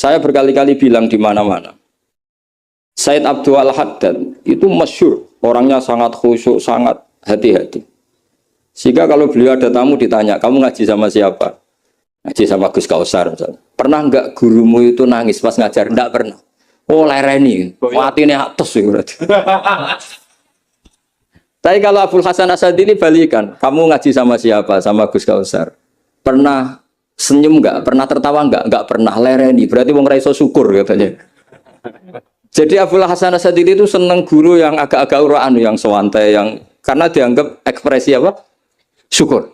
Saya berkali-kali bilang di mana-mana. Said Abdul Al-Haddad itu masyhur, orangnya sangat khusyuk, sangat hati-hati. Sehingga kalau beliau ada tamu ditanya, kamu ngaji sama siapa? Ngaji sama Gus Kausar misalnya. Pernah enggak gurumu itu nangis pas ngajar? Enggak pernah. Oh lereni, mati ini atas berarti. Tapi kalau Abdul Hasan Asadili balikan, kamu ngaji sama siapa? Sama Gus Kausar. Pernah senyum enggak? Pernah tertawa enggak? Enggak pernah, lereni. Berarti wong ra iso syukur katanya. Jadi Abdul Hasan Asadili itu seneng guru yang agak-agak uraan, yang sewantai, yang karena dianggap ekspresi apa? Syukur.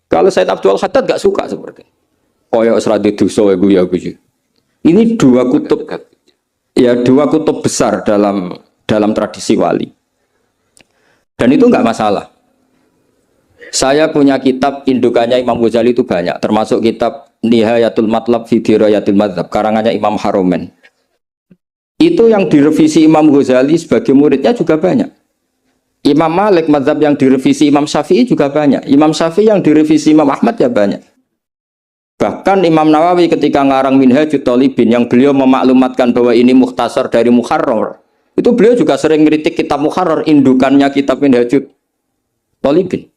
Kalau Said Abdul Haddad gak suka seperti itu. Koyok seradi dosa ya guyu. Ini dua kutub besar dalam tradisi wali. Dan itu enggak masalah. Saya punya kitab indukannya Imam Ghazali itu banyak, termasuk kitab Nihayatul Matlab fi Dirayatil Madzhab karangannya Imam Haromen. Itu yang direvisi Imam Ghazali sebagai muridnya juga banyak. Imam Malik mazhab yang direvisi Imam Syafi'i juga banyak. Imam Syafi'i yang direvisi Imam Ahmad ya banyak. Bahkan Imam Nawawi ketika ngarang Minhajut Thalibin yang beliau memaklumatkan bahwa ini mukhtasar dari Muharrar, itu beliau juga sering kritik kitab Muharrar, indukannya kitab Minhajut Thalibin.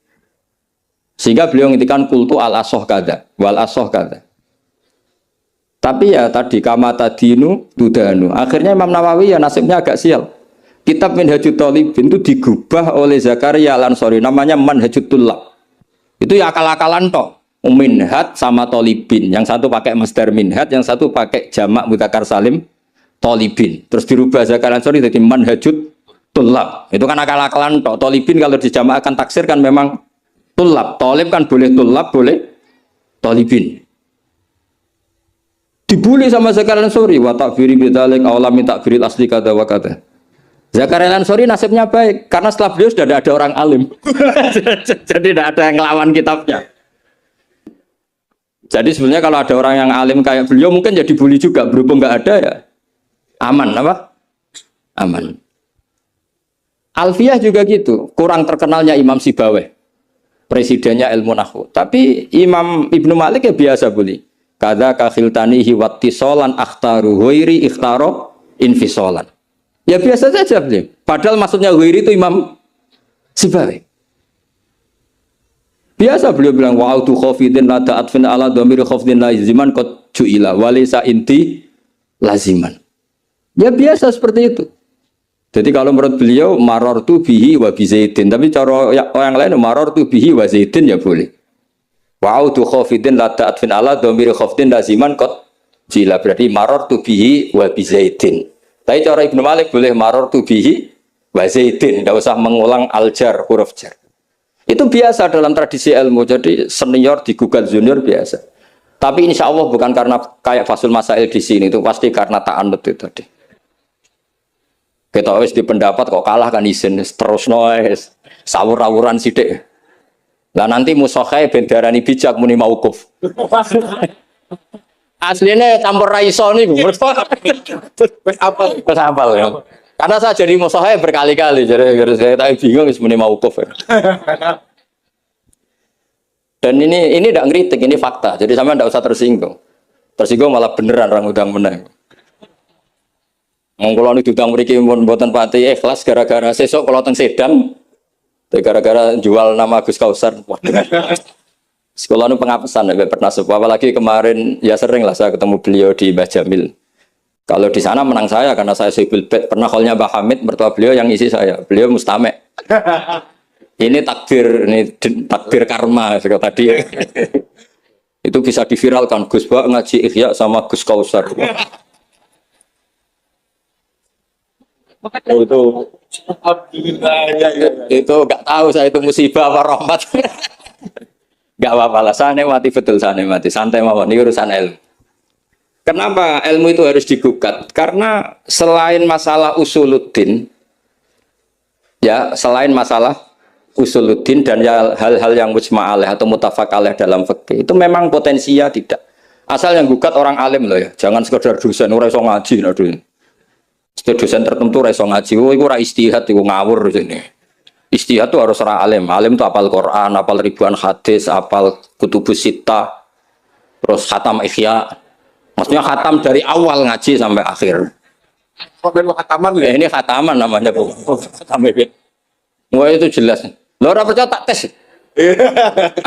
Sehingga beliau ngintikan kultu al-asoh kada wal asoh kada. Tapi ya tadi kama tadinu tudanu. Akhirnya Imam Nawawi ya nasibnya agak sial. Kitab Minhajut Thalibin itu digubah oleh Zakaria Al-Ansori, namanya Manhajut Tullab. Itu ya akal-akalan toh. Minhaj sama Thalibin, yang satu pakai masdar minhaj, yang satu pakai jamak mudzakkar salim Thalibin. Terus dirubah Zakaria Al-Ansori jadi Manhajut Tullab. Itu kan akal-akalan toh. Thalibin kalau dijamakkan taksir kan memang Tullab. Thalib kan boleh Tullab, boleh Thalibin. Dibully sama Zakaria Al-Ansori, wa ta'firi bidzalik aula min ta'firil asli kada wa kada. Zakaria Al-Ansori nasibnya baik karena setelah beliau sudah ada orang alim. Jadi tidak ada yang ngelawan kitabnya. Jadi sebenarnya kalau ada orang yang alim kayak beliau mungkin jadi bully juga, berhubung nggak ada ya aman apa? Aman. Alfiyah juga gitu, kurang terkenalnya Imam Sibawayh, presidennya ilmu nahwu. Tapi Imam Ibnu Malik ya biasa bully. Kada kakhiltanihi wattisolan akhtaru ghairi ikhtaro infisolan. Ya biasa saja beliau. Padahal maksudnya ghairi itu Imam Sibawayh. Biasa beliau bilang wa'autu khafidin lada atfin ala dhamiri khafidin laziman qad ju'ila walisa inti laziman. Ya biasa seperti itu. Jadi kalau menurut beliau marartu bihi wa bi zaidin, tapi cara orang lain marartu bihi wa zaidin ya boleh. Wa'autu khafidin lada atfin ala dhamiri khafidin laziman qad ju'ila, berarti marartu bihi wa bi zaidin. Tapi cara Ibnu Malik boleh marartu bihi wa zaidin, tidak usah mengulang al-jar, huruf jar. Itu biasa dalam tradisi ilmu, jadi senior digugat junior biasa. Tapi insya Allah bukan karena kayak Fasul Masail di sini, itu pasti karena ta'anut itu tadi. Kita wis di pendapat kok kalah kan izin terus noise sawur-awuran sidik. Lah nanti musokhai bendarani bijak muni mauquf. Aslinya campur raiso nih, wis apal ya. Karena saya jadi musokhai berkali-kali, jadi saya tak bingung wis muni mauquf. Dan ini tidak ngeritik, ini fakta. Jadi sampean tidak usah tersinggung. Tersinggung malah beneran orang udang menang. Kalau ini udang mriki mboten pati ikhlas gara-gara sesuk kalau teng Sedan, gara-gara jual nama Gus Kausar. Sekolah ini pengapesan, ya, pernah sebuah. Apalagi kemarin ya sering lah saya ketemu beliau di Mbah Jamil. Kalau di sana menang saya karena saya sibul bet. Pernah callnya Mbah Hamid, mertua beliau yang isi saya. Beliau mustamek. Ini takdir karma tadi. Itu bisa diviralkan. Gus Ba ngaji Ihya sama Gus Kausar. Itu nggak tahu saya itu musibah apa rahmat. Nggak apa-apa lah. Saya mati betul, saya mati. Santai mawon. Ini urusan ilmu. Kenapa ilmu itu harus digugat? Karena selain masalah usuluddin, ya selain masalah usuluddin dan hal-hal yang mujma'aleh atau mutafaq alaih dalam fikih itu memang potensinya tidak. Asal yang gugat orang alim loh ya, jangan sekedar dosen ora iso ngaji aduh. Dosen tertentu ora iso ngaji, oh iku ora istihad iku ngawur sini. Istihad itu harus orang alim. Alim itu hafal Quran, hafal ribuan hadis, hafal kutubus sittah, terus khatam Ihya. Maksudnya khatam dari awal ngaji sampai akhir. Kok ben khataman ya? Ini khataman namanya bu. Khatam bebek. Wah itu jelas. Lo ora percaya tak tes.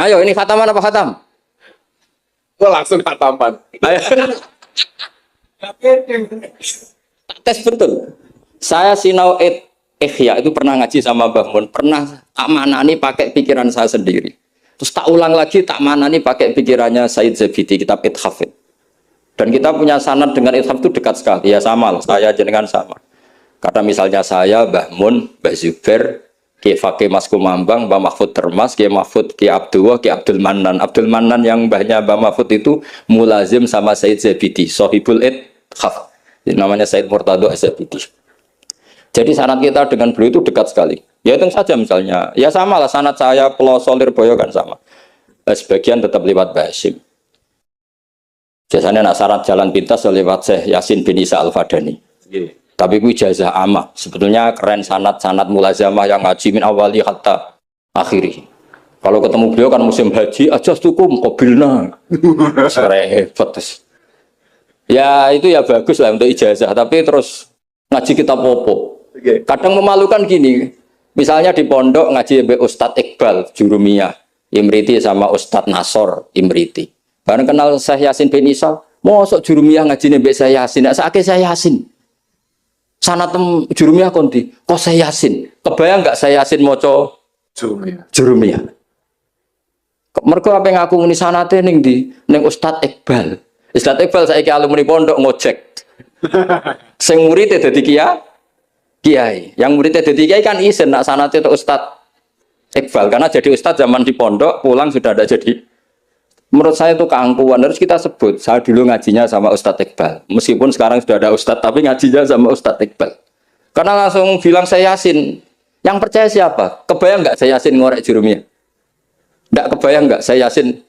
Ayo ini khataman apa khatam? Kok langsung khataman. Ayo. Tak tes betul. Saya sinau Ikhya itu pernah ngaji sama Mbah Mun, pernah tak manani pakai pikiran saya sendiri. Terus tak ulang lagi tak manani pakai pikirannya Said Zabidi kitab Ithaf. Dan kita punya sanad dengan Ithaf itu dekat sekali. Ya sama lah, saya jenengan sama. Karena misalnya saya, Mbah Mun, Mbah Zubair, Ki Fakih Mas Kumambang, Mbah Mahfud Termas, Ki Mahfud, Ki Abdullah, Ki Abdul Manan. Abdul Manan yang mbahnya Mbah Mahfud itu mulazim sama Said Zabidi, Sohibul Ithaf. Namanya Said Murtado Zabidi. Jadi sanad kita dengan beliau itu dekat sekali. Ya itu saja misalnya. Ya sama lah sanad saya Peloso Lirboyo kan sama. Sebagian tetap lewat Basim. Biasanya nak sanad jalan pintas lewat Syekh Yasin bin Isa Al-Fadani. Tapi itu ijazah amah. Sebetulnya keren sanad mulazamah yang ngaji min awali hatta akhiri. Kalau ketemu beliau kan musim haji aja tukum qabilna. Repot. Ya itu ya bagus lah untuk ijazah. Tapi terus ngaji kitab popo. Kadang memalukan gini, misalnya di pondok ngaji be Ustadz Iqbal Jurumiyah Imriti sama Ustadz Nasor Imriti. Bareng kenal Syekh Yasin bin Isa, mosok Jurumiyah ngaji be Syekh Yasin, nak sakit Syekh Yasin. Sanatem Jurumiyah konti, kok Syekh Yasin? Kebayang nggak Syekh Yasin moco Jurumiyah? Mergo apa yang aku muni sanate ning di ning Ustadz Iqbal. Ustadz Iqbal saiki alumni pondok ngojek. Sing murid dadi kiai, yang muridnya jadi kiai kan izin nak sanate itu Ustadz Iqbal karena jadi Ustadz zaman di pondok pulang sudah ada jadi. Menurut saya itu keangkuhan harus kita sebut. Saya dulu ngajinya sama Ustadz Iqbal, meskipun sekarang sudah ada Ustadz tapi ngajinya sama Ustadz Iqbal. Karena langsung bilang saya Yasin. Yang percaya siapa? Kebayang nggak saya Yasin ngorek Jurumiyah? Nggak kebayang nggak saya Yasin?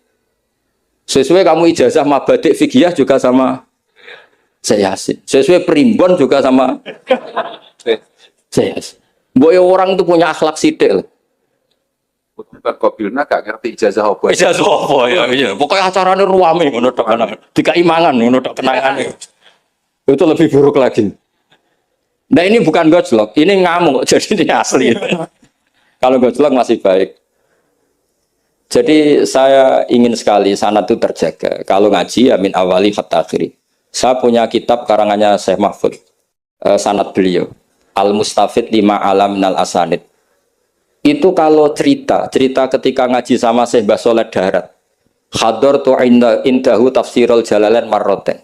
Sesuai kamu ijazah mabadik fikih juga sama saya Yasin. Sesuai primbon juga sama saya. Boy orang itu punya akhlak sidik loh. Bukan kobilna gak ngerti ijazah apa. Ijazah apa ya? Iya. Pokoknya acaranya ruame ngono tok kenangan. Dikaimangan ngono tok kenangan. Itu lebih buruk lagi. Nah ini bukan gojlok, ini ngamuk. Jadi ini asli. Kalau gojlok masih baik. Jadi saya ingin sekali sanad itu terjaga. Kalau ngaji ya min awali hatta akhiri. Saya punya kitab karangannya Syekh Mahfud. Sanad beliau. Al-Mustafid lima alam minal asanid. Itu kalau cerita ketika ngaji sama Syekh Mbah Soleh Darat. Khador tu indahu tafsirul jalalain marroten.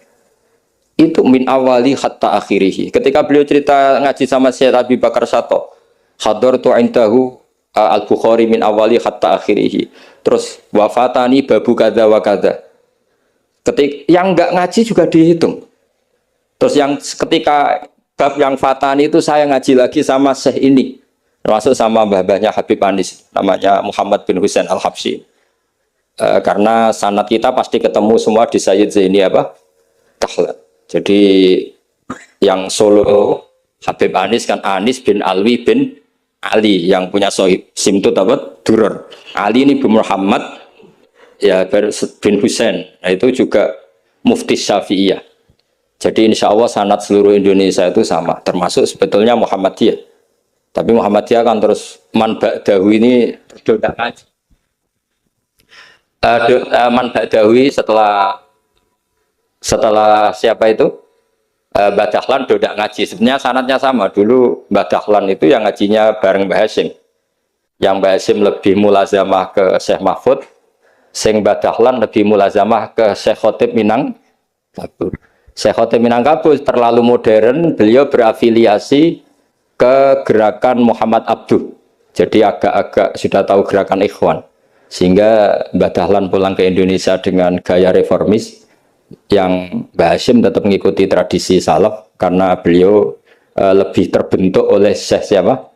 Itu min awali hatta akhirihi. Ketika beliau cerita ngaji sama Syekh Abi Bakar Sato. Khador tu indahu al-Bukhari min awali hatta akhirihi. Terus wafatani babu kada wa kada. Yang enggak ngaji juga dihitung. Terus yang ketika bab yang fatani itu saya ngaji lagi sama Syekh ini, termasuk sama mbah-mbahnya Habib Anis, namanya Muhammad bin Husain Al-Habsyi. Karena sanad kita pasti ketemu semua di Sayyid Zaini apa? Dahlan. Jadi yang Solo Habib Anis kan Anis bin Alwi bin Ali yang punya sohib simtut apa? Duror. Ali ini bin Muhammad ya bin Husain. Nah itu juga mufti Syafi'iyah. Jadi insya Allah sanad seluruh Indonesia itu sama, termasuk sebetulnya Muhammadiyah. Tapi Muhammadiyah kan terus man ba'dahu ini dodak ngaji. Man ba'dahu setelah siapa itu? Mbah Dahlan dodak ngaji. Sebenarnya sanadnya sama. Dulu Mbah Dahlan itu yang ngajinya bareng Mbah Hasyim. Yang Mbah Hasyim lebih mulazamah ke Syekh Mahfud, sing Mbah Dahlan lebih mulazamah ke Syekh Khotib Minangkabau. Syekh Khotib Minangkabau terlalu modern, beliau berafiliasi ke gerakan Muhammad Abduh. Jadi agak-agak sudah tahu gerakan Ikhwan. Sehingga Mbah Dahlan pulang ke Indonesia dengan gaya reformis yang Mbah Hasyim tetap mengikuti tradisi salaf karena beliau lebih terbentuk oleh Syekh siapa?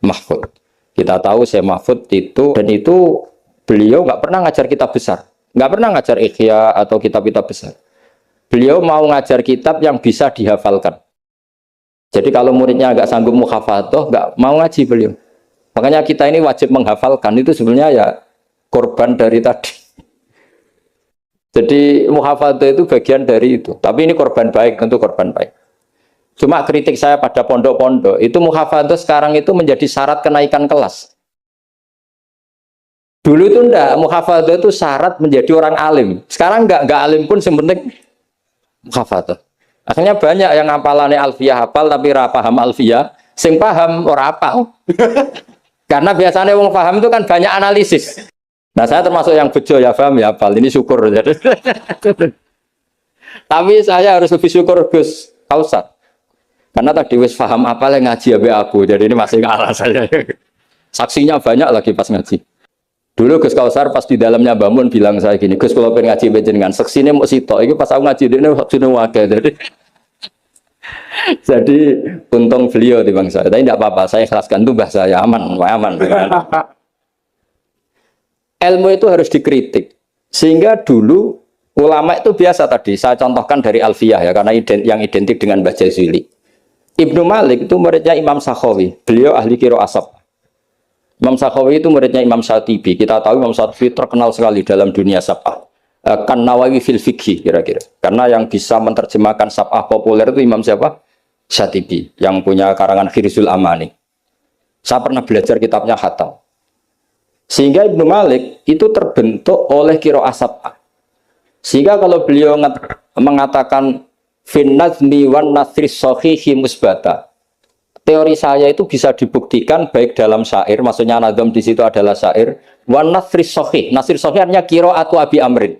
Mahfud. Kita tahu Syekh Mahfud itu, dan itu beliau nggak pernah ngajar kitab besar. Nggak pernah ngajar Ikhya atau kitab-kitab besar. Beliau mau ngajar kitab yang bisa dihafalkan. Jadi kalau muridnya agak sanggup muhafadzah, nggak mau ngaji beliau. Makanya kita ini wajib menghafalkan, itu sebenarnya ya korban dari tadi. Jadi muhafadzah itu bagian dari itu. Tapi ini korban baik, tentu korban baik. Cuma kritik saya pada pondok-pondok, itu muhafadzah sekarang itu menjadi syarat kenaikan kelas. Dulu itu enggak, muhafadzah itu syarat menjadi orang alim. Sekarang enggak alim pun sebenarnya muhafadzah. Akhirnya banyak yang ngapalannya alfiyah hafal tapi ora paham alfiyah, sing paham ora hafal. Karena biasanya wong paham itu kan banyak analisis. Nah saya termasuk yang bejo ya paham ya hafal, ini syukur. Tapi saya harus lebih syukur Gus Kausar. Karena tadi wis paham apa yang ngaji abe aku, jadi ini masih kalah saya. Saksinya banyak lagi pas ngaji. Dulu Gus Kausar pas di dalamnya bangun bilang saya gini, Gus kalau pengen ngaji dengan saksinya mau sitok, ini pas aku ngaji ini saksinya wakil. Jadi untung beliau di bangsa, tapi tidak apa-apa, saya ikhlaskan itu bahasa saya aman. Ilmu itu harus dikritik, sehingga dulu ulama itu biasa tadi, saya contohkan dari Alfiyah ya, karena yang identik dengan Mbah Jazuli. Ibnu Malik itu muridnya Imam Sakhawi, beliau ahli qiraah asab. Imam Sakhawi itu muridnya Imam Syatibi. Kita tahu Imam Syatibi terkenal sekali dalam dunia sab'ah. Kan Nawawi fil fikhi kira-kira. Karena yang bisa menerjemahkan sab'ah populer itu Imam siapa? Syatibi, yang punya karangan Khirzul Amani. Saya pernah belajar kitabnya Hatam. Sehingga Ibnu Malik itu terbentuk oleh qiraah sab'ah. Sehingga kalau beliau mengatakan fin nazmi wan nasri sahihi musbata, teori saya itu bisa dibuktikan baik dalam syair, maksudnya nazam di situ adalah syair, wan nasri sahih. Nasri sahih artinya qiraatu Abi Amrin.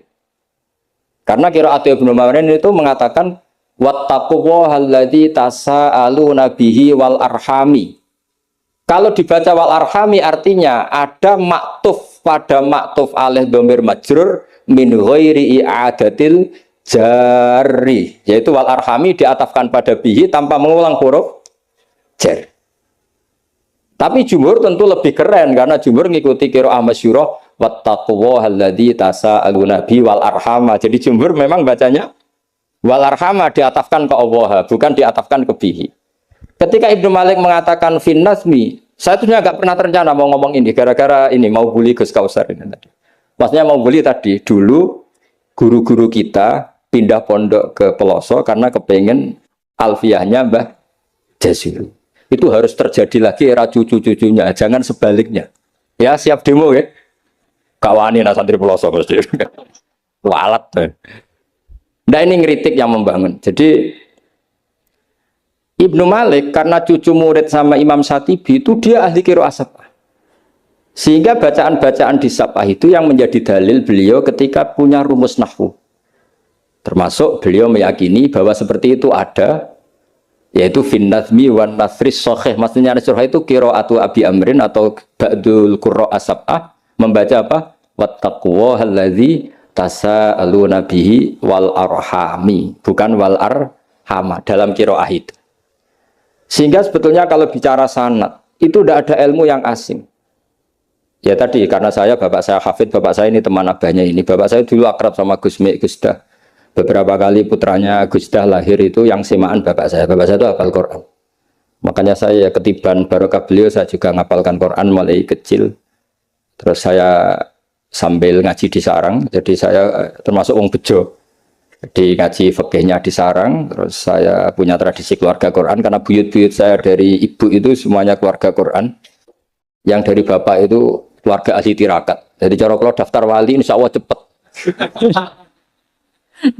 Karena qiraatu Ibnu Amrin itu mengatakan wattaqullahalladzi tasaaluna bihi wal arhami. Kalau dibaca wal arhami artinya ada maktuf pada maktuf alih dhamir majrur min ghairi i'adatil jari, yaitu wal arhami diatafkan pada bihi tanpa mengulang huruf jar. Tapi jumhur tentu lebih keren karena jumhur ngikuti qiraah masyhurah wattaqullahalladzi tasaaluna bihi wal arhama. Jadi jumhur memang bacanya wal arhama diatafkan ke Allah, bukan diatafkan ke bihi. Ketika Ibnu Malik mengatakan fin nazmi, saya tuh nggak pernah terencana mau ngomong ini gara-gara ini mau bully Gus Kausar ini tadi. Maksudnya mau bully tadi, dulu guru-guru kita pindah pondok ke pelosok karena kepengen alfiyahnya Mbah Jazuli. Itu harus terjadi lagi era cucu-cucunya, jangan sebaliknya. Ya siap demo ya. Kawani nah santri pelosok pasti. Walat. Nah ini ngeritik yang membangun. Jadi Ibnu Malik karena cucu murid sama Imam Syatibi itu dia ahli qiraah sab'ah. Sehingga bacaan-bacaan di sab'ah itu yang menjadi dalil beliau ketika punya rumus nahwu. Termasuk beliau meyakini bahwa seperti itu ada, yaitu fin nazmi wan nasris sahih. Maksudnya nasrah itu qiraatu Abi Amrin atau ba'dul qurra sab'ah membaca apa? Wattaqullahalladzi tasaaluna bihi wal arhami, bukan wal arhama dalam qiraah itu. Sehingga sebetulnya kalau bicara sanad itu tidak ada ilmu yang asing. Ya tadi karena bapak saya hafid, bapak saya ini teman abahnya ini. Bapak saya dulu akrab sama Gus Mek, Gus Dah. Beberapa kali putranya Gus Dah lahir itu yang semaan bapak saya. Bapak saya itu hafal Quran. Makanya saya ketiban barokah beliau saya juga ngapalkan Quran mulai kecil. Terus saya sambil ngaji di sarang. Jadi saya termasuk wong bejo. Di ngaji fikihnya di sarang, terus saya punya tradisi keluarga Quran karena buyut-buyut saya dari ibu itu semuanya keluarga Quran, yang dari bapak itu keluarga ahli tirakat. Jadi cara kalau daftar wali insya Allah cepet.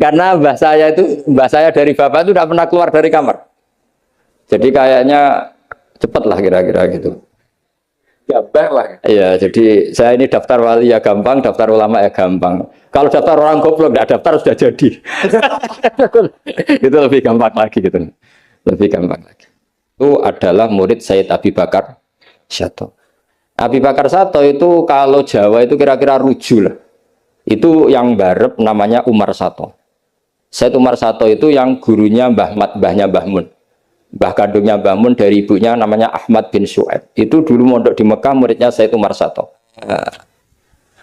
Karena mbah saya dari bapak itu tidak pernah keluar dari kamar. Jadi kayaknya cepet lah kira-kira gitu. Gampang lah. Iya, jadi saya ini daftar wali ya gampang, daftar ulama ya gampang. Kalau daftar orang goblok nggak daftar sudah jadi. Itu lebih gampang lagi gitu. Lebih gampang lagi. Itu adalah murid Sayyid Abi Bakar Syato. Abi Bakar Syato itu kalau Jawa itu kira-kira ruju lah. Itu yang barep namanya Umar Syato. Sayyid Umar Syato itu yang gurunya mbahnya Mbah Mun. Mbah kandungnya Mbah Mun dari ibunya namanya Ahmad bin Syu'aib. Itu dulu mondok di Mekah muridnya Sayyid Umar Syato.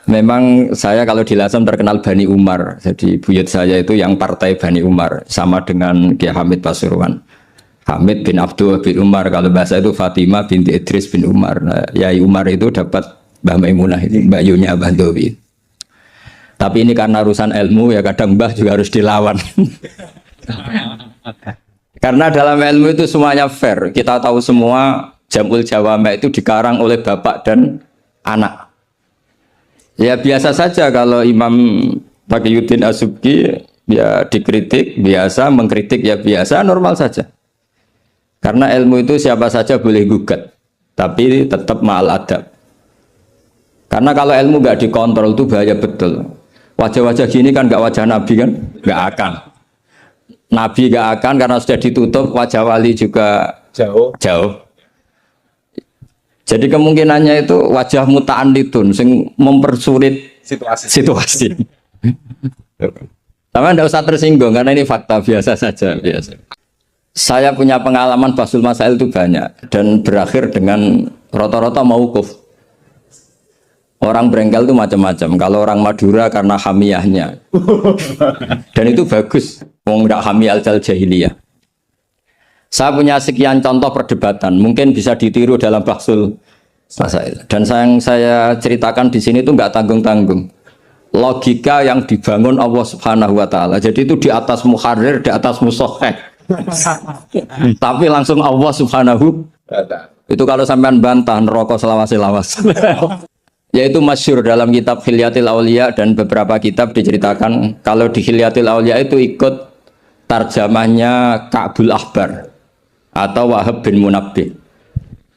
Memang saya kalau di Lasem terkenal Bani Umar. Jadi buyut saya itu yang partai Bani Umar. Sama dengan Kiai Hamid Pasuruan. Hamid bin Abdul bin Umar. Kalau bahasa itu Fatimah binti Idris bin Umar. Nah, Yai Umar itu dapat Mbah Maimunah itu, Mbak Yunya Abah Dowi. Tapi ini karena urusan ilmu ya kadang mbah juga harus dilawan. Karena dalam ilmu itu semuanya fair. Kita tahu semua Jamul Jawami itu dikarang oleh bapak dan anak. Ya biasa saja kalau Imam Taqiyuddin As-Subki ya dikritik biasa, mengkritik ya biasa, normal saja. Karena ilmu itu siapa saja boleh gugat, tapi tetap ma'al adab. Karena kalau ilmu nggak dikontrol itu bahaya betul. Wajah-wajah gini kan nggak wajah Nabi kan, nggak akan. Nabi nggak akan karena sudah ditutup, wajah wali juga jauh. Jadi kemungkinannya itu wajah muta'anidun sing mempersulit situasi. Tapi tidak usah tersinggung karena ini fakta biasa saja. Biasa. Saya punya pengalaman Basul Masail itu banyak dan berakhir dengan rata-rata mauquf. Orang berengkel itu macam-macam. Kalau orang Madura karena hamiyahnya. Dan itu bagus. Wong ndak hamiyah al jahiliyah. Saya punya sekian contoh perdebatan, mungkin bisa ditiru dalam Basul Masail. Dan yang saya ceritakan di sini itu nggak tanggung-tanggung. Logika yang dibangun Allah Subhanahu Wa Taala. Jadi itu di atas muharrir, di atas musoheh. Tapi langsung Allah Subhanahu. Itu kalau sampean bantah neraka selawas-lawas. Yaitu masyhur dalam kitab Hilyatil Auliya dan beberapa kitab diceritakan kalau di Hilyatil Auliya itu ikut tarjamahnya Ka'bul Ahbar atau Wahab bin Munabbih.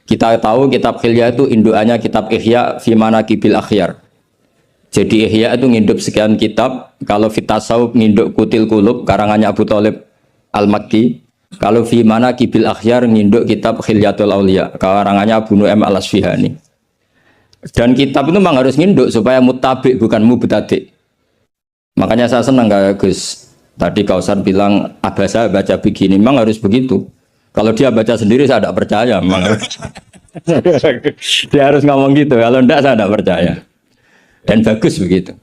Kita tahu kitab Hilya itu indukannya kitab Ihya fi Manaqibil Akhyar. Jadi Ihya itu nginduk sekian kitab. Kalau Fitasawuf nginduk Kutil Qulub karangannya Abu Thalib Al-Makki. Kalau fi Manaqibil Akhyar nginduk kitab Hilyatul Auliya karangannya Abu Nu'aim Al-Asfihani. Dan kitab itu memang harus nginduk supaya muttabi bukan mubtadi. Makanya saya senang gak Gus. Tadi Kausar bilang abasa baca begini, memang harus begitu. Kalau dia baca sendiri saya tidak percaya. Dia harus ngomong gitu. Kalau tidak saya tidak percaya. Dan bagus begitu.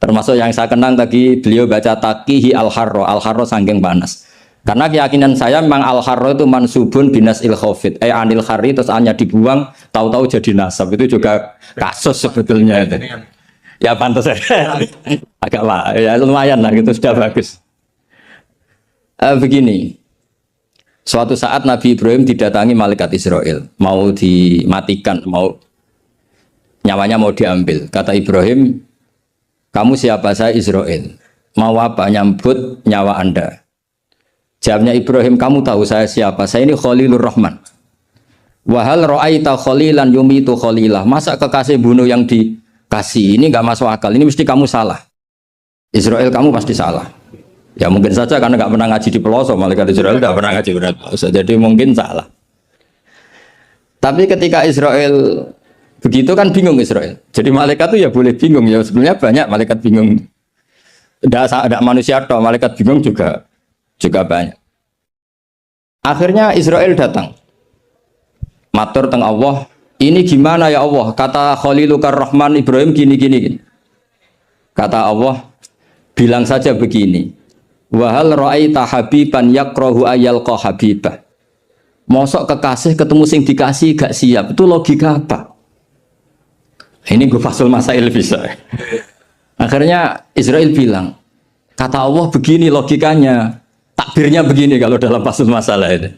Termasuk yang saya kenang tadi beliau baca taqihi al-harro. Al-harro saking panas. Karena keyakinan saya memang al-harro itu mansubun binas il-khofid. Anil khari terus hanya dibuang. Tahu-tahu jadi nasab. Itu juga kasus sebetulnya. Itu. Ya pantas saya. Agak lah. Ya lumayan lah gitu sudah bagus. Begini. Suatu saat Nabi Ibrahim didatangi malaikat Israel, mau dimatikan, nyawanya mau diambil. Kata Ibrahim, kamu siapa? Saya Israel. Mau apa? Nyambut nyawa Anda. Jawabnya Ibrahim, kamu tahu saya siapa? Saya ini Khalilur Rahman. Wahal ra'aita khalilan yumitu khalilah. Masa kekasih bunuh yang dikasih? Ini nggak masuk akal. Ini mesti kamu salah. Israel, kamu pasti salah. Ya mungkin saja karena nggak pernah ngaji di pelosok, malaikat Israel nggak pernah ngaji di pelosok, jadi mungkin salah. Tapi ketika Israel begitu kan bingung Israel. Jadi malaikat itu ya boleh bingung ya, sebenarnya banyak malaikat bingung. Ada manusia atau malaikat bingung juga banyak. Akhirnya Israel datang, matur teng Allah. Ini gimana ya Allah? Kata Khalilukar Rahman Ibrahim gini. Kata Allah, bilang saja begini. Wahal ra'aita habiban yakrahu ayyalqa habibah. Mosok kekasih ketemu sing dikasih gak siap. Itu logika apa? Ini gue Basul Masail bisa. Akhirnya Israel bilang, kata Allah begini logikanya. Takbirnya begini kalau dalam Basul Masalah itu.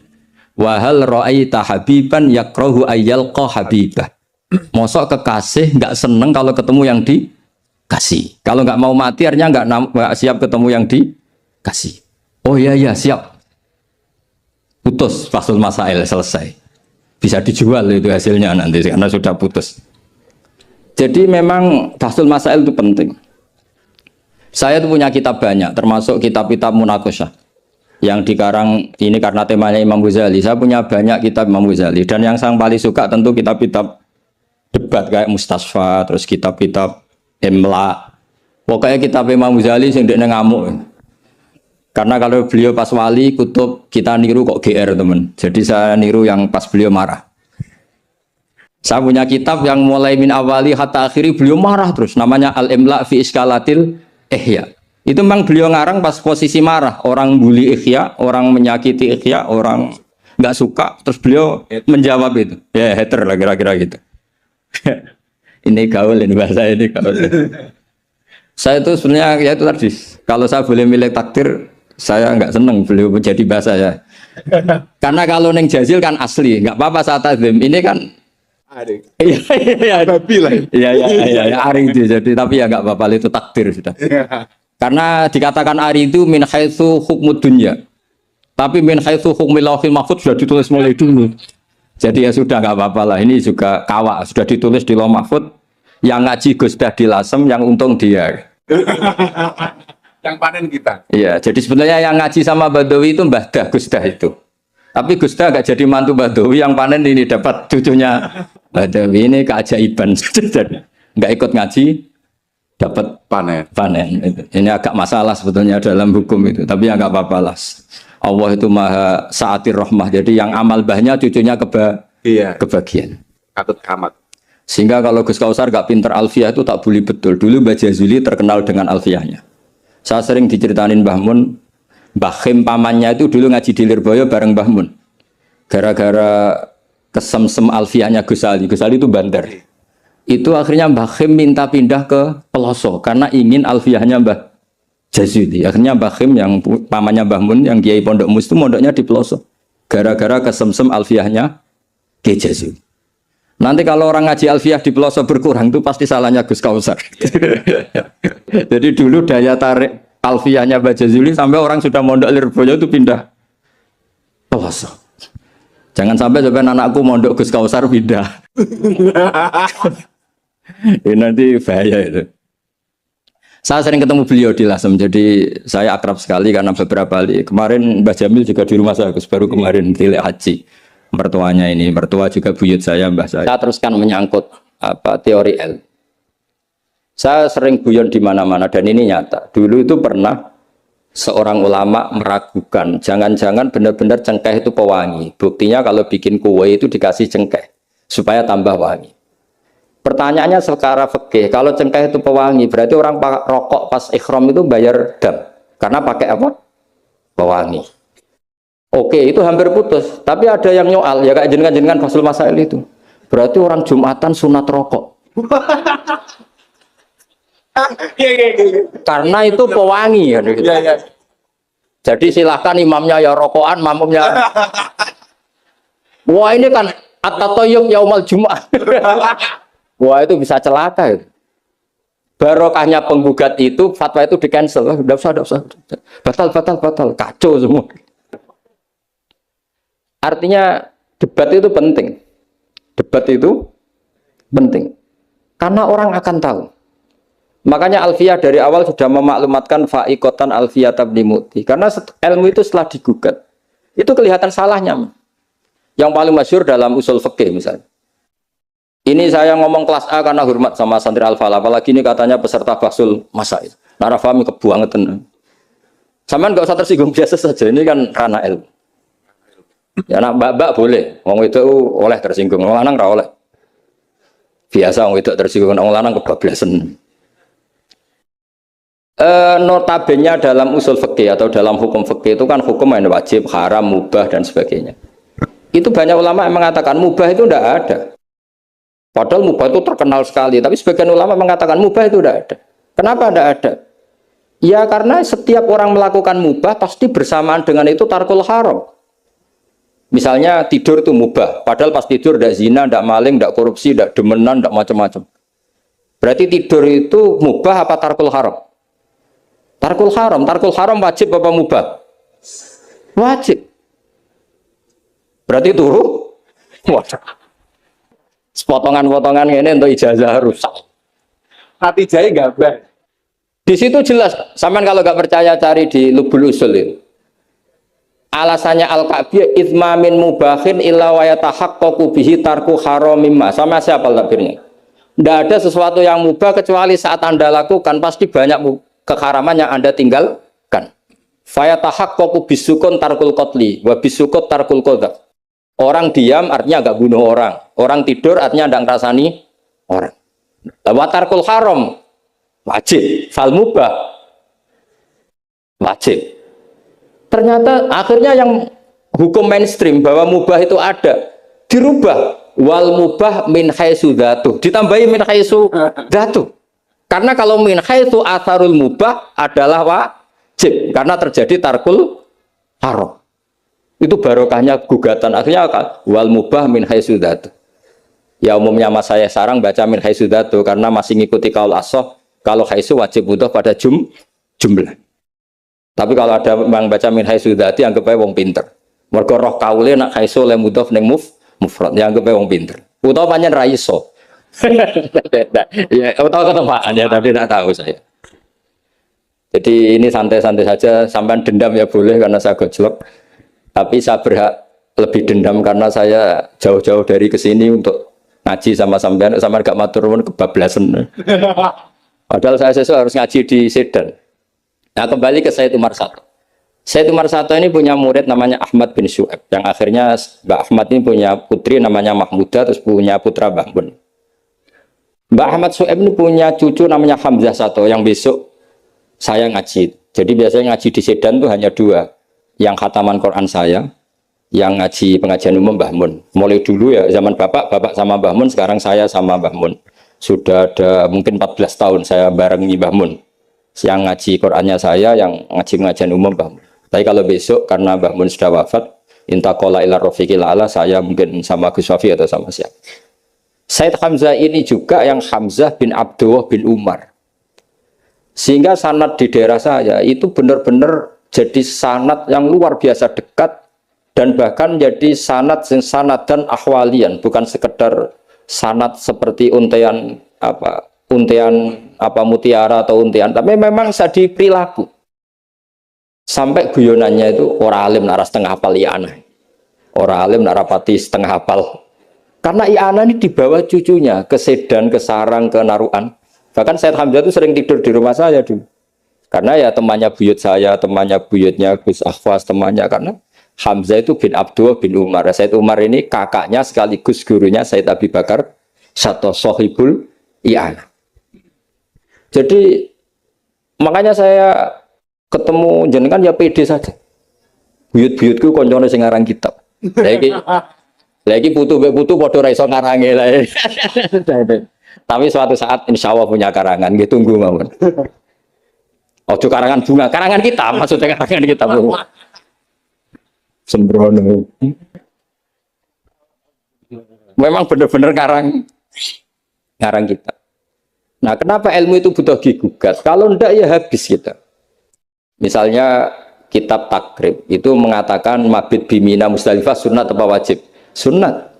Wahal ra'aita habiban yakrahu ayyalqa habibah. Mosok kekasih gak seneng kalau ketemu yang dikasih. Kalau gak mau mati artinya gak siap ketemu yang dikasih. Oh iya siap. Putus Basul Masail selesai. Bisa dijual itu hasilnya nanti karena sudah putus. Jadi memang Basul Masail itu penting. Saya itu punya kitab banyak, termasuk kitab-kitab Munaqashah yang dikarang ini karena temanya Imam Ghazali. Saya punya banyak kitab Imam Ghazali dan yang saya paling suka tentu kitab-kitab debat kayak Mustasfa, terus kitab-kitab Imla. Pokoknya kitab Imam Ghazali sing ndekne ngamuk. Karena kalau beliau pas wali kutub kita niru kok GR teman. Jadi saya niru yang pas beliau marah. Saya punya kitab yang mulai min awali hatta akhiri beliau marah terus. Namanya Al-Imla fi Iskalatil Ihya. Itu memang beliau ngarang pas posisi marah. Orang bully Ihya, orang menyakiti Ihya, orang nggak suka. Terus beliau menjawab itu. Ya hater lah kira-kira gitu. Ini gaul ini bahasa ini gaul. Saya itu sebenarnya ya itu tadi, kalau saya boleh milih takdir, saya nggak seneng beliau menjadi bahasa saya. Karena kalau neng jazil kan asli, nggak apa-apa saat azim. Ini kan Adik. iya Babi lah. iya aring itu jadi tapi ya nggak apa-apa itu takdir sudah. Karena dikatakan ari itu min haitsu hukmud dunya. Tapi min haitsu hukmil lauhil mahfuz sudah ditulis mulai dulu. Jadi ya sudah nggak apa-apa lah. Ini juga kawak sudah ditulis di lauh mahfuz. Yang ngaji Gus Dah di Lasem, yang untung dia. Yang panen kita. Iya, jadi sebenarnya yang ngaji sama Badawi itu Mbah Dah, Gus Dah itu. Tapi Gus Dah gak jadi mantu Badawi, yang panen ini dapat cucunya Badawi. Ini keajaiban. Nggak ikut ngaji, dapat panen. Ini agak masalah sebetulnya dalam hukum itu. Tapi ya nggak apa-apa lah. Allah itu maha saatir rahmah. Jadi yang amal bahnya cucunya kebagian. Katut kamat. Sehingga kalau Gus Kausar gak pinter alfiah itu tak bully betul. Dulu Mbah Jazuli terkenal dengan alfiahnya. Saya sering diceritain Mbah Mun, Mbah Khim pamannya itu dulu ngaji di Lirboyo bareng Mbah Mun. Gara-gara kesemsem alfiahnya Gus Ali. Gus Ali itu bandar. Itu akhirnya Mbah Khim minta pindah ke Peloso karena ingin alfiahnya Mbah Jazuli. Akhirnya Mbah Khim yang pamannya Mbah Mun, yang Kiai Pondok Mus itu mondoknya di Peloso. Gara-gara kesemsem alfiahnya Kiai Jazuli. Nanti kalau orang ngaji alfiah di Peloso berkurang itu pasti salahnya Gus Kausar. Jadi dulu daya tarik alfiahnya Mbah Jazuli sampai orang sudah mondok Lirboyo itu pindah Peloso. Jangan sampai anakku mondok Gus Kausar pindah. Ini nanti bahaya itu. Saya sering ketemu beliau di Lasem, jadi saya akrab sekali karena beberapa kali. Kemarin Mbah Jamil juga di rumah saya, baru kemarin tilek haji. Mertuanya ini, mertua juga buyut saya, mbah saya. Saya teruskan menyangkut teori L. Saya sering guyon di mana-mana dan ini nyata. Dulu itu pernah seorang ulama meragukan, jangan-jangan benar-benar cengkeh itu pewangi. Buktinya kalau bikin kue itu dikasih cengkeh supaya tambah wangi. Pertanyaannya secara fikih, kalau cengkeh itu pewangi, berarti orang rokok pas ikhram itu bayar dam karena pakai apa? Pewangi. Oke, itu hampir putus. Tapi ada yang nyoal, ya kayak jenengan Fasul Masail itu. Berarti orang Jumatan sunat rokok. Karena itu pewangi. Kan, gitu. Jadi silahkan imamnya ya rokokan, makmumnya. Wah ini kan at-tatayyub yaumal Jum'ah. Wah itu bisa celaka. Gitu. Barokahnya penggugat itu, fatwa itu di-cancel. Udah usah. Batal. Kacau semua. Artinya debat itu penting. Debat itu penting. Karena orang akan tahu. Makanya Alfiyah dari awal sudah memaklumatkan fa'iqatan Alfiyah tabnimuti. Karena ilmu itu setelah digugat. Itu kelihatan salahnya. Yang paling masyhur dalam usul fikih misalnya. Ini saya ngomong kelas A karena hormat sama santri Al-Falah. Apalagi ini katanya peserta Fasul Masail. Nara fahmi kebuangetan. Samaan gak usah tersinggung biasa saja. Ini kan ranah ilmu. Ya anak mbak boleh, wong itu oleh tersinggung, wong lanang ra oleh. Biasa wong itu tersinggung, wong lanang kebablasan. Notabene dalam usul fikih atau dalam hukum fikih itu kan hukum yang wajib, haram, mubah dan sebagainya. Itu banyak ulama yang mengatakan mubah itu tidak ada. Padahal mubah itu terkenal sekali, tapi sebagian ulama mengatakan mubah itu tidak ada. Kenapa tidak ada? Ya karena setiap orang melakukan mubah pasti bersamaan dengan itu tarkul haram. Misalnya tidur itu mubah, padahal pas tidur tidak zina, tidak maling, tidak korupsi, tidak demenan, tidak macam-macam. Berarti tidur itu mubah apa tarkul haram? Tarkul haram wajib apa mubah? Wajib. Berarti turu? Wajib. Sepotongan-potongan ini untuk ijazah rusak. Hati jaya gambar. Di situ jelas, sampean kalau nggak percaya cari di Lubul Usul itu. Alasannya Al-Ka'biyah izmamin mubahin illa wa yatahaqqaqu bihi tarku haramimma. Sama siapa takbirnya? Tidak ada sesuatu yang mubah kecuali saat Anda lakukan pasti banyak keharaman yang Anda tinggalkan. Fa yatahaqqaqu bisukun tarkul qatli wa bisukut tarkul qadha. Orang diam artinya enggak bunuh orang. Orang tidur artinya enggak ngrasani orang. Wa tarkul haram wajib, fal mubah wajib. Ternyata akhirnya yang hukum mainstream bahwa mubah itu ada dirubah wal mubah min haitsu dzatuh, ditambahi min haitsu dzatuh. Karena kalau min haitsu atharul mubah adalah wajib karena terjadi tarkul haram. Itu barokahnya gugatan. Akhirnya wal mubah min haitsu dzat. Ya umumnya mas saya sarang baca min haitsu dzat karena masih ngikuti kaul ashah kalau haitsu wajib butuh pada jumlah. Tapi kalau ada yang baca min haitsu dzat anggap ae wong pinter. Mergo roh kaule nak haitsu le mudhof ning mufrad ya anggap ae wong pinter. Utawa pancen ra iso. Ya, tahu ketepaan ya, tapi tidak tahu saya. Jadi ini santai-santai saja, sampai dendam ya boleh karena saya gojlok. Tapi saya berhak lebih dendam karena saya jauh-jauh dari kesini untuk ngaji sama sampean, sama gak matur nuwun kebablasan. Padahal saya sesuai harus ngaji di Sedan. Nah kembali ke Sayyid Umar Sato. Sayyid Umar Sato ini punya murid namanya Ahmad bin Syu'aib. Yang akhirnya Mbak Ahmad ini punya putri namanya Mahmudah, terus punya putra Mbah Mun. Mbak Ahmad Syu'aib ini punya cucu namanya Hamzah Sato yang besok saya ngaji. Jadi biasanya ngaji di Sedan itu hanya dua. Yang khataman Quran saya, yang ngaji pengajian umum Mbah Mun. Mulai dulu ya zaman bapak sama Mbah Mun, sekarang saya sama Mbah Mun. Sudah ada mungkin 14 tahun saya barengi Mbah Mun. Yang ngaji Qurannya saya, yang ngaji pengajian umum Mbah Mun. Tapi kalau besok karena Mbah Mun sudah wafat, intaqala ila rafiqil a'la, saya mungkin sama Gus Wafi atau sama siapa. Said Hamzah ini juga yang Hamzah bin Abdullah bin Umar. Sehingga sanad di daerah saya itu benar-benar jadi sanad yang luar biasa dekat dan bahkan jadi sanad dan ahwalian, bukan sekedar sanad seperti untian mutiara atau untian, tapi memang sadi perilaku. Sampai guyonannya itu orang alim nara setengah hafal i'anah. Orang alim nara pati setengah hafal. Karena i'anah ini dibawa cucunya ke Sedan, ke Sarang, ke Naruan. Bahkan Said Hamzah itu sering tidur di rumah saya dulu. Karena ya temannya buyut saya, temannya buyutnya Gus Akhwas, temannya. Karena Hamzah itu bin Abdullah bin Umar. Said Umar ini kakaknya sekaligus gurunya Said Abi Bakar Sato Sohibul i'anah. Jadi makanya saya ketemu jenengan ya pede saja. Buyut-buyutku koncone sing ngarang kitab. Lagi putu padha ra iso ngarange lah. Tapi suatu saat insya Allah punya karangan, gitu tunggu mawon. Ojo karangan bunga, karangan kita, maksudnya karangan kita. Sembrono. Memang benar-benar ngarang kita. Nah, kenapa ilmu itu butuh digugat? Kalau ndak ya habis kita. Misalnya kitab Takrib itu mengatakan mabit bimina Musdalifah sunnat apa wajib? Sunnat.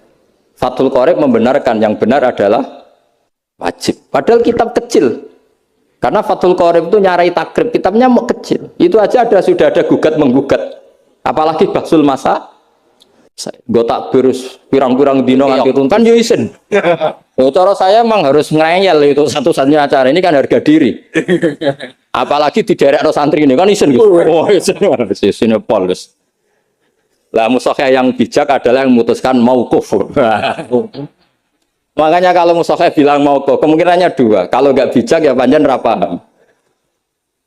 Fathul Qorib membenarkan yang benar adalah wajib. Padahal kitab kecil. Karena Fathul Qorib itu nyarai takrib, kitabnya mau kecil. Itu aja sudah ada gugat menggugat. Apalagi Bahsul Masa. Gue tak berus pirang-pirang dino nganti kan yo isen. Cara saya emang harus ngeyel itu satu-satunya acara ini kan harga diri. Apalagi di daerah santri ini kan isen gitu. Oh isen pol guys. Lah musuhnya yang bijak adalah yang memutuskan mauquf. Makanya kalau musuhnya bilang mauquf, kemungkinannya dua. Kalau nggak bijak ya panjang ra paham.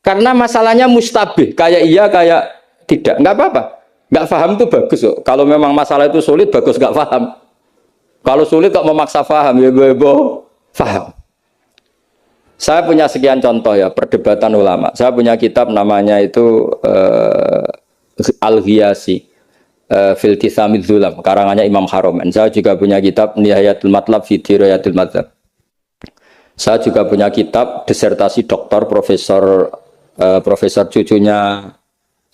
Karena masalahnya mustabih, kayak iya kayak tidak, nggak apa-apa. Nggak paham itu bagus kok. Kalau memang masalah itu sulit, bagus nggak paham. Kalau sulit kok memaksa paham, ya bo paham. Saya punya sekian contoh ya perdebatan ulama. Saya punya kitab namanya itu Al-Ghiyasi. Filtisamid Zulam, karangannya Imam Haromen. Saya juga punya kitab Nihayatul Matlab fi Dirayatul Madzhab. Saya juga punya kitab disertasi doktor profesor cucunya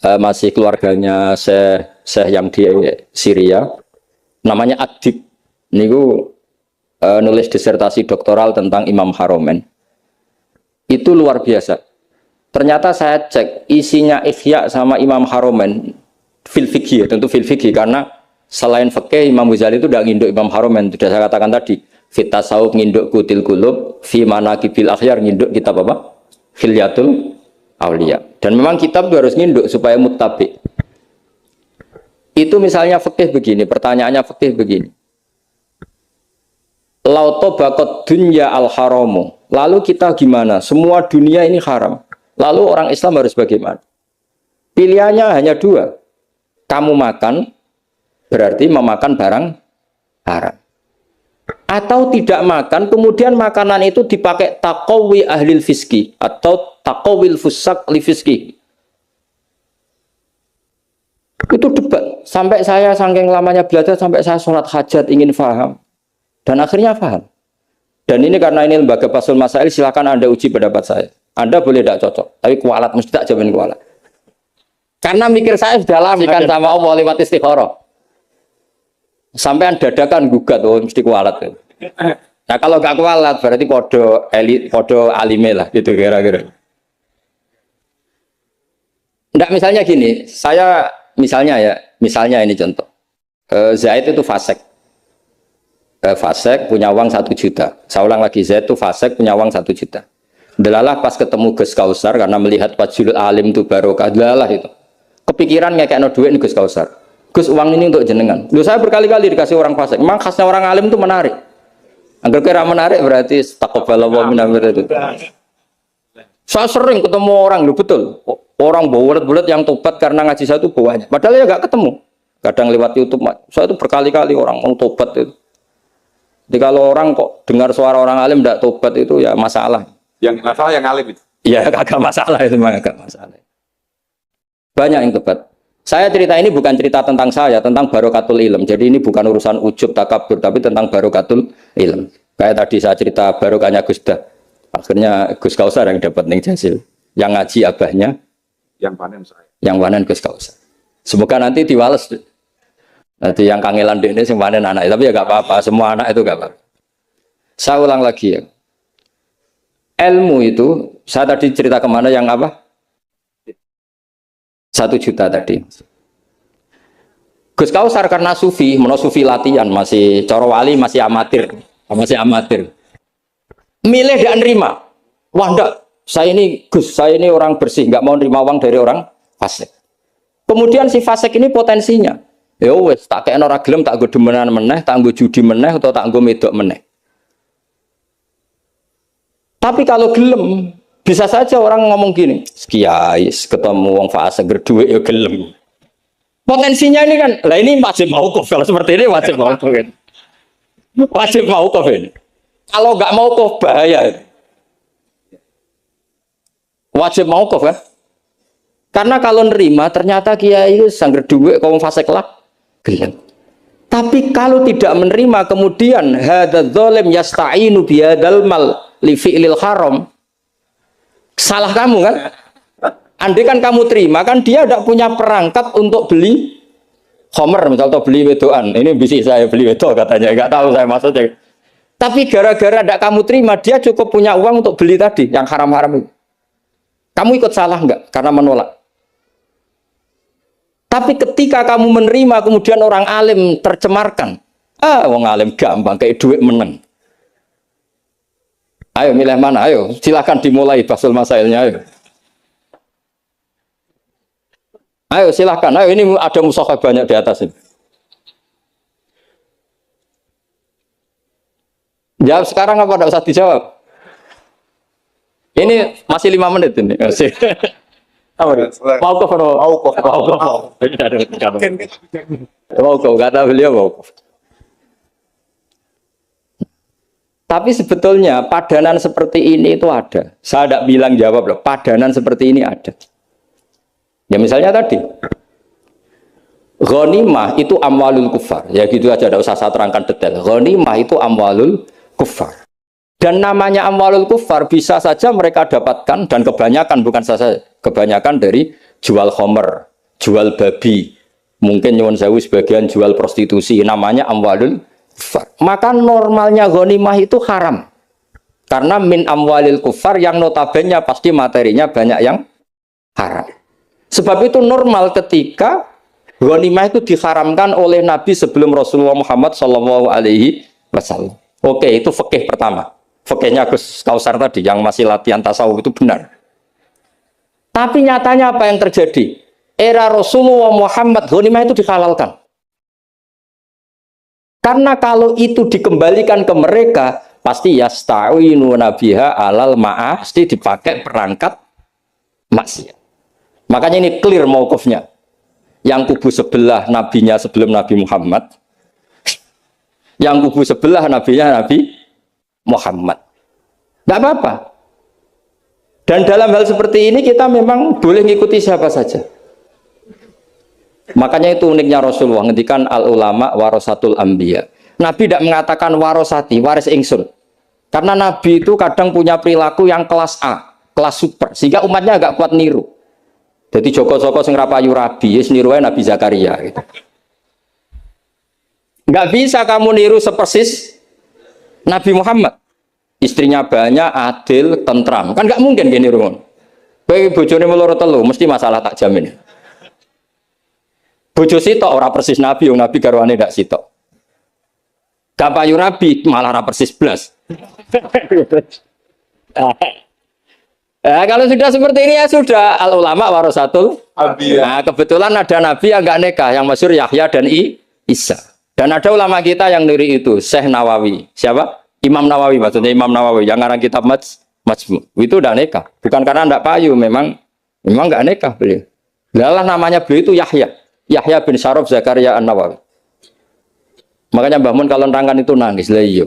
masih keluarganya Syekh yang di Syria, namanya Adib. Niku nulis disertasi doktoral tentang Imam Haromen. Itu luar biasa. Ternyata saya cek isinya Ihya sama Imam Haromen fil fikih, tentu fil fikih karena selain fikih Imam Ghazali itu tidak nginduk Imam Haromen. Sudah saya katakan tadi, fit tasawuf nginduk kutil kulub, fi manaqibil akhyar nginduk kitab apa? Hilyatul Auliya. Dan memang kitab itu harus nginduk supaya muttabi. Itu misalnya fikih begini, pertanyaannya fikih begini. Lauto bakot dunya al haramu. Lalu kita gimana? Semua dunia ini haram. Lalu orang Islam harus bagaimana? Pilihannya hanya dua. Kamu makan berarti memakan barang haram. atau tidak makan, kemudian makanan itu dipakai taqawi ahlil fiski atau taqawil fusak li fiski. Itu debat. Sampai saya saking lamanya belajar, sampai saya sholat hajat ingin paham. Dan akhirnya paham. Dan ini karena ini lembaga Fathul Masail, silakan Anda uji pendapat saya. Anda boleh tidak cocok, tapi kualat, mesti tak jamin kualat. Karena mikir saya sudah lama kan sama Allah lewat istikharah. Sampai dadakan gugat, oh mesti kualat. Nah kalau gak kualat berarti podo elit, podo alime lah gitu kira-kira. Nggak, misalnya gini, saya misalnya ini contoh. Zaid itu fasik. Fasik punya uang 1 juta. Saya ulang lagi, Zaid itu fasik punya uang 1 juta. Delalah pas ketemu Gus Kausar karena melihat wajhul alim itu barokah, delalah itu. Kepikiran ngekekno duit nih Gus Kausar. Gus, uang ini untuk jenengan. Loh, saya berkali-kali dikasih orang fasik. Memang khasnya orang alim itu menarik. Agar kira menarik berarti taqabbalallahu minna itu. Saya sering ketemu orang, loh betul. Orang bulat-bulat yang tobat karena ngaji saya itu banyak. Padahal ya nggak ketemu. Kadang lewat YouTube, saya itu berkali-kali orang mau tobat itu. Jadi kalau orang kok dengar suara orang alim tidak tobat itu ya masalah. Yang masalah yang alim itu. Ya agak masalah itu, agak masalah. Banyak yang tobat. Saya cerita ini bukan cerita tentang saya, tentang barokatul ilm. Jadi ini bukan urusan ujub takabur, tapi tentang barokatul ilm. Kayak tadi saya cerita barokahnya Gus Dah. Akhirnya Gus Kausar yang dapat ning Jasil. Yang ngaji abahnya, Yang panen saya. yang panen Gus Kausar. Semoga nanti diwales. Nanti yang kangelan ini yang panen anak. Tapi ya gak apa-apa, semua anak itu gak apa-apa. Saya ulang lagi ya. Ilmu itu, saya tadi cerita kemana yang apa? 1 juta tadi. Gus Kausar karena sufi, sufi latihan, masih coro wali, masih amatir. Milih dan nerima. Wah enggak, saya ini Gus, saya ini orang bersih, nggak mau nerima uang dari orang fasik. Kemudian si fasik ini potensinya, ya wes tak kayak orang gelem, tak gue demenan meneh, tak gue judi meneh, atau tak gue medok meneh. Tapi kalau gelem, bisa saja orang ngomong gini, kiai ketemu wong fasik berduit ya gelem. Potensinya ini kan, lah ini wajib mauquf, kalau seperti ini wajib mauquf kan. Wajib mauquf ini. Kalau nggak mauquf bahaya. Wajib mauquf kan? Karena kalau nerima ternyata kiai itu sangger duit kaum fasik lah gelem. Tapi kalau tidak menerima kemudian hadzal zalim yasta'inu bihadzal mal li fi'lil haram. Salah kamu kan? Andai kan kamu terima kan dia tidak punya perangkat untuk beli khomer misal atau beli wedoan. Ini bisa saya beli wedok katanya, nggak tahu saya maksudnya. Tapi gara-gara tidak kamu terima dia cukup punya uang untuk beli tadi yang haram-haram itu. Kamu ikut salah nggak karena menolak? Tapi ketika kamu menerima kemudian orang alim tercemarkan, wong alim gampang kayak duit meneng. Ayo milih mana? Ayo silakan dimulai Fathul Masailnya. Ayo silakan. Ayo ini ada mushaf banyak di atas ini. Jawab sekarang apa tidak usah dijawab? Ini masih 5 menit ini. Mauquf atau mauquf? Mauquf kata beliau mauquf. Tapi sebetulnya padanan seperti ini itu ada. Saya tidak bilang jawab loh. Padanan seperti ini ada. Ya misalnya tadi, ghanimah itu amwalul kufar. Ya gitu aja, tidak usah saya terangkan detail. Ghanimah itu amwalul kufar. Dan namanya amwalul kufar bisa saja mereka dapatkan dan kebanyakan bukan saja kebanyakan dari jual khomer, jual babi, mungkin nyuwun sewu sebagian jual prostitusi. Namanya amwalul kufar. Maka normalnya ghanimah itu haram. Karena min amwalil kufar yang notabene pasti materinya banyak yang haram. Sebab itu normal ketika ghanimah itu diharamkan oleh Nabi sebelum Rasulullah Muhammad SAW. Oke, itu fikih pertama. Fikihnya Gus Kausar tadi yang masih latihan tasawuf itu benar. Tapi nyatanya apa yang terjadi? Era Rasulullah Muhammad ghanimah itu dihalalkan. Karena kalau itu dikembalikan ke mereka, pasti yasta'inu nabiha alal ma'ah, pasti dipakai perangkat maksiat. Makanya ini clear mauqufnya. Yang kubu sebelah nabinya sebelum Nabi Muhammad, Yang kubu sebelah nabinya Nabi Muhammad. Tidak apa-apa. Dan dalam hal seperti ini kita memang boleh ngikuti siapa saja. Makanya itu uniknya Rasulullah ngendikan al ulama warasatul anbiya. Nabi tidak mengatakan warosati, waris ingsun. Karena Nabi itu kadang punya perilaku yang kelas A, kelas super, sehingga umatnya agak kuat niru. Jadi Joko-Joko sing rapayu rabi, yes niru Nabi Zakaria gitu. Nggak bisa kamu niru sepersis Nabi Muhammad. Istrinya banyak, adil, tentram. Kan nggak mungkin gini rumon. Kowe bojone meloro telu, mesti masalah tak jamin. Bojo sitok ora persis Nabi, Nabi garwane ndak sitok. Gak payu rabi malah ora persis blas. Kalau sudah seperti ini ya sudah al ulama warasatul anbiya. Nah, kebetulan ada nabi yang enggak nikah, yang masyhur Yahya dan Isa. Dan ada ulama kita yang niri itu, Syekh Nawawi. Siapa? Imam Nawawi, maksudnya Imam Nawawi yang ngarang kitab Majmu. Itu udah nikah. Bukan karena enggak payu, memang enggak nikah beliau. Lalah namanya beliau itu Yahya. Yahya bin Syaraf Zakaria An-Nawawi. Makanya Mbah Mun kalau nerangkan itu nangis. Lah iya.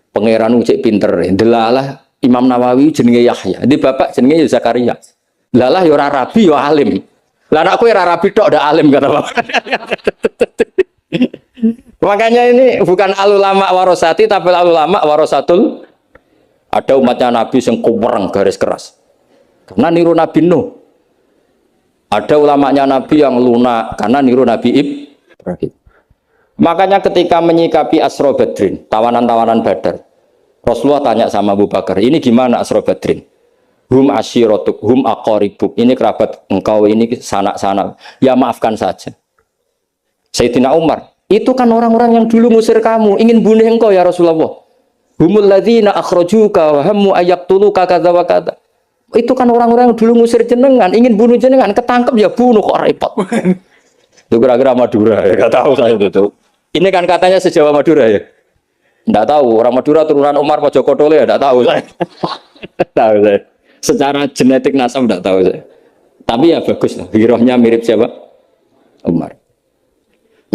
Pangeran cek pinter. Delalah Imam Nawawi jenenge Yahya. Di bapak jenenge Zakaria. Lalah ya ora rabi ya alim. Lah anakku ora rabi tok ndak alim kata bapak. Makanya ini bukan al ulama warosati tapi al ulama warasatul. Ada umatnya Nabi yang kuwereng garis keras. Karena niru Nabi Nuh. Ada ulamanya Nabi yang lunak karena niru Nabi Ibrahim. Makanya ketika menyikapi Asra Badrin, tawanan-tawanan Badar, Rasulullah tanya sama Abu Bakar, ini gimana Asra Badrin? Hum asyirotuk, hum aqaribuk, ini kerabat engkau, ini sanak-sanak. Ya maafkan saja. Sayyidina Umar, itu kan orang-orang yang dulu ngusir kamu, ingin bunuh engkau ya Rasulullah. Humul ladzina akhrajuka wa hammu ayaktuluka kadza wa kadza. Itu kan orang-orang yang dulu ngusir jenengan, ingin bunuh jenengan, ketangkep ya bunuh kok repot. Itu kira-kira Madura ya, enggak tahu saya itu. Ini kan katanya sejawa Madura ya. Enggak tahu, orang Madura turunan Umar Mojokerto ya, enggak tahu saya. Tahu saya. Secara genetik nasab enggak tahu saya. Tapi ya bagus lah, hirohnya mirip siapa? Umar.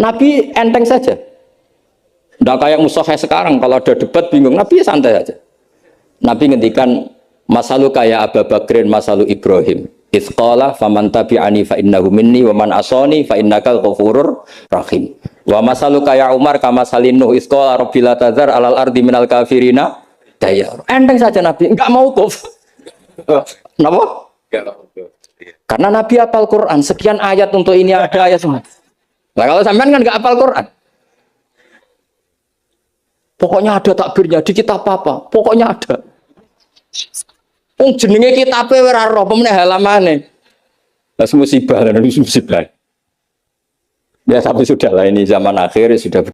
Nabi enteng saja. Enggak kayak musuh sekarang kalau ada debat bingung, Nabi santai aja. Nabi ngendikan masalu kaya Abu Bakrin masalu Ibrahim. Itsqala faman tabi'ani fa innahu minni wa man asani fa innaka ghafurur rahim. Wa masaluka ya Umar kama salinu itsqala rabbil tazar alal ardi minal kafirina dayar. Enteng saja Nabi, enggak mau kuf. Napa? Karena Nabi hafal Quran, sekian ayat untuk ini ada ayat semua. Nah kalau sampean kan enggak hafal Quran. Pokoknya ada takbirnya di kitab apa? Pokoknya ada. Jenenge kitabe ora roh pemene halamane. Lah musibah dan musibah. Ya tapi sudah lah ini zaman akhir sudah